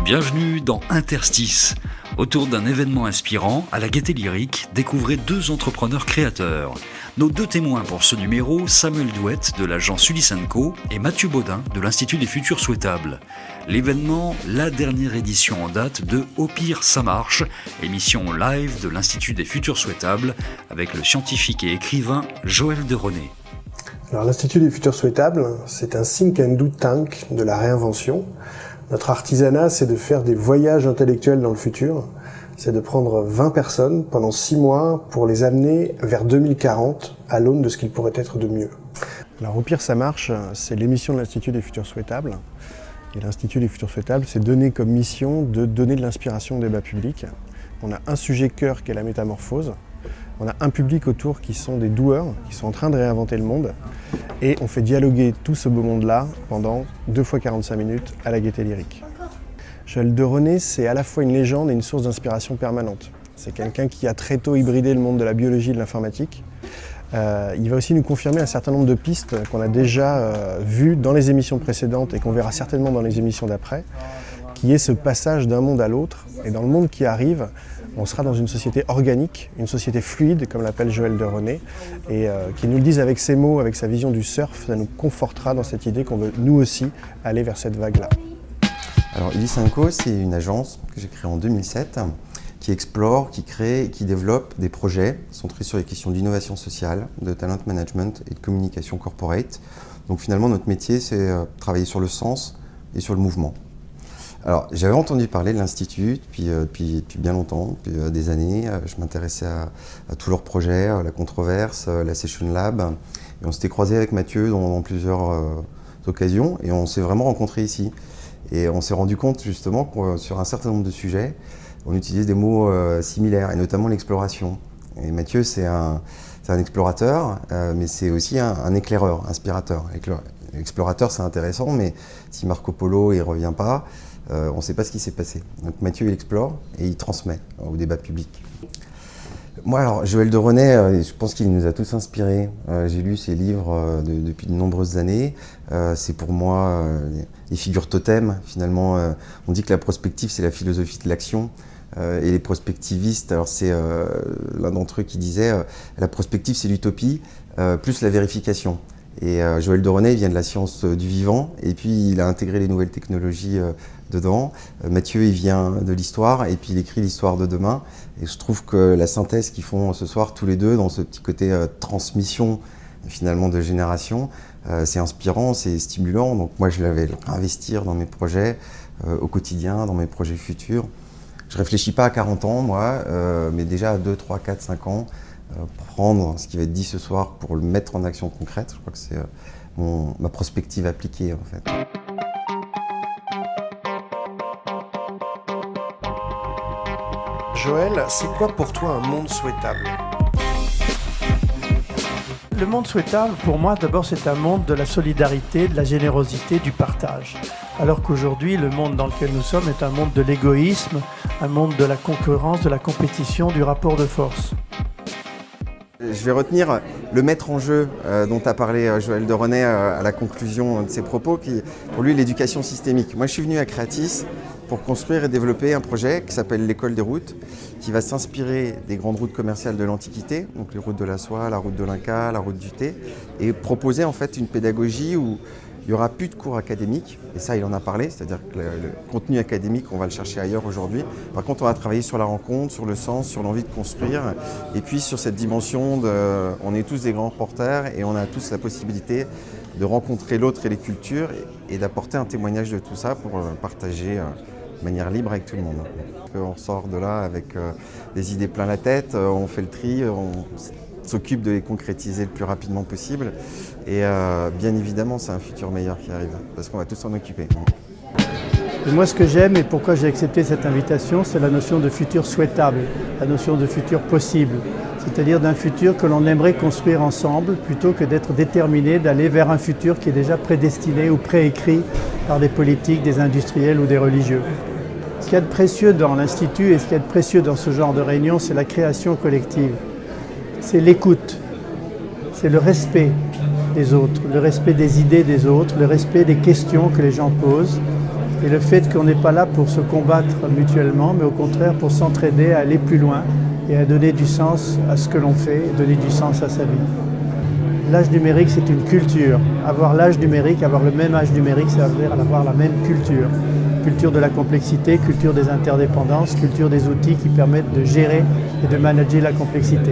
Bienvenue dans Interstice. Autour d'un événement inspirant, à la Gaîté Lyrique, découvrez deux entrepreneurs créateurs. Nos deux témoins pour ce numéro, Samuel Douette de l'agence Ulysse & Co et Mathieu Baudin de l'Institut des Futurs Souhaitables. L'événement, la dernière édition en date de Au pire ça marche, émission live de l'Institut des Futurs Souhaitables avec le scientifique et écrivain Joël de René. Alors, l'Institut des Futurs Souhaitables, c'est un think and do tank de la réinvention. Notre artisanat, c'est de faire des voyages intellectuels dans le futur. C'est de prendre 20 personnes pendant 6 mois pour les amener vers 2040 à l'aune de ce qu'il pourrait être de mieux. Alors, Au pire ça marche, c'est l'émission de l'Institut des Futurs Souhaitables. Et l'Institut des Futurs Souhaitables, c'est donné comme mission de donner de l'inspiration au débat public. On a un sujet cœur qui est la métamorphose. On a un public autour qui sont des doueurs, qui sont en train de réinventer le monde. Et on fait dialoguer tout ce beau monde-là pendant 2 fois 45 minutes à la Gaîté Lyrique. Joël de René, c'est à la fois une légende et une source d'inspiration permanente. C'est quelqu'un qui a très tôt hybridé le monde de la biologie et de l'informatique. Il va aussi nous confirmer un certain nombre de pistes qu'on a déjà vues dans les émissions précédentes et qu'on verra certainement dans les émissions d'après, qui est ce passage d'un monde à l'autre. Et dans le monde qui arrive, on sera dans une société organique, une société fluide, comme l'appelle Joël de René, et qui nous le dise avec ses mots, avec sa vision du surf, ça nous confortera dans cette idée qu'on veut nous aussi aller vers cette vague-là. Alors Ulysse & Co, c'est une agence que j'ai créée en 2007 qui explore, qui crée et qui développe des projets centrés sur les questions d'innovation sociale, de talent management et de communication corporate. Donc finalement, notre métier, c'est travailler sur le sens et sur le mouvement. Alors, j'avais entendu parler de l'Institut depuis bien longtemps, depuis des années. Je m'intéressais à tous leurs projets, à la controverse, la Session Lab. Et on s'était croisés avec Mathieu dans plusieurs occasions et on s'est vraiment rencontrés ici. Et on s'est rendu compte justement que sur un certain nombre de sujets, on utilise des mots similaires, et notamment l'exploration. Et Mathieu, c'est un explorateur, mais c'est aussi un éclaireur, inspirateur. L'explorateur, c'est intéressant, mais si Marco Polo ne revient pas, on ne sait pas ce qui s'est passé. Donc Mathieu, il explore et il transmet au débat public. Moi, alors, Joël de René, je pense qu'il nous a tous inspirés. J'ai lu ses livres depuis de nombreuses années. C'est pour moi les figures totems. Finalement, on dit que la prospective, c'est la philosophie de l'action. Et les prospectivistes, alors c'est l'un d'entre eux qui disait la prospective, c'est l'utopie, plus la vérification. Et Joël de René vient de la science du vivant, et puis il a intégré les nouvelles technologies dedans. Mathieu, il vient de l'histoire, et puis il écrit l'histoire de demain. Et je trouve que la synthèse qu'ils font ce soir, tous les deux, dans ce petit côté transmission, finalement, de génération, c'est inspirant, c'est stimulant. Donc moi, je vais investir dans mes projets au quotidien, dans mes projets futurs. Je ne réfléchis pas à 40 ans, moi, mais déjà à 2, 3, 4, 5 ans. Prendre ce qui va être dit ce soir pour le mettre en action concrète. Je crois que c'est ma prospective appliquée, en fait. Joël, c'est quoi pour toi un monde souhaitable ? Le monde souhaitable, pour moi, d'abord, c'est un monde de la solidarité, de la générosité, du partage. Alors qu'aujourd'hui, le monde dans lequel nous sommes est un monde de l'égoïsme, un monde de la concurrence, de la compétition, du rapport de force. Je vais retenir le maître en jeu dont a parlé Joël de René à la conclusion de ses propos, qui pour lui l'éducation systémique. Moi je suis venu à Creatis pour construire et développer un projet qui s'appelle l'école des routes, qui va s'inspirer des grandes routes commerciales de l'Antiquité, donc les routes de la soie, la route de l'Inca, la route du thé, et proposer en fait une pédagogie où il n'y aura plus de cours académiques, et ça il en a parlé, c'est-à-dire que le contenu académique on va le chercher ailleurs aujourd'hui. Par contre on va travailler sur la rencontre, sur le sens, sur l'envie de construire, et puis sur cette dimension de on est tous des grands porteurs et on a tous la possibilité de rencontrer l'autre et les cultures et d'apporter un témoignage de tout ça pour partager de manière libre avec tout le monde. On ressort de là avec des idées plein la tête, on fait le tri, on s'occupe de les concrétiser le plus rapidement possible. Et bien évidemment, c'est un futur meilleur qui arrive, parce qu'on va tous s'en occuper. Et moi, ce que j'aime et pourquoi j'ai accepté cette invitation, c'est la notion de futur souhaitable, la notion de futur possible. C'est-à-dire d'un futur que l'on aimerait construire ensemble, plutôt que d'être déterminé d'aller vers un futur qui est déjà prédestiné ou préécrit par des politiques, des industriels ou des religieux. Ce qu'il y a de précieux dans l'Institut et ce qu'il y a de précieux dans ce genre de réunion, c'est la création collective. C'est l'écoute, c'est le respect des autres, le respect des idées des autres, le respect des questions que les gens posent, et le fait qu'on n'est pas là pour se combattre mutuellement, mais au contraire pour s'entraider à aller plus loin et à donner du sens à ce que l'on fait et donner du sens à sa vie. L'âge numérique, c'est une culture. Avoir l'âge numérique, avoir le même âge numérique, ça veut dire avoir la même culture. Culture de la complexité, culture des interdépendances, culture des outils qui permettent de gérer et de manager la complexité.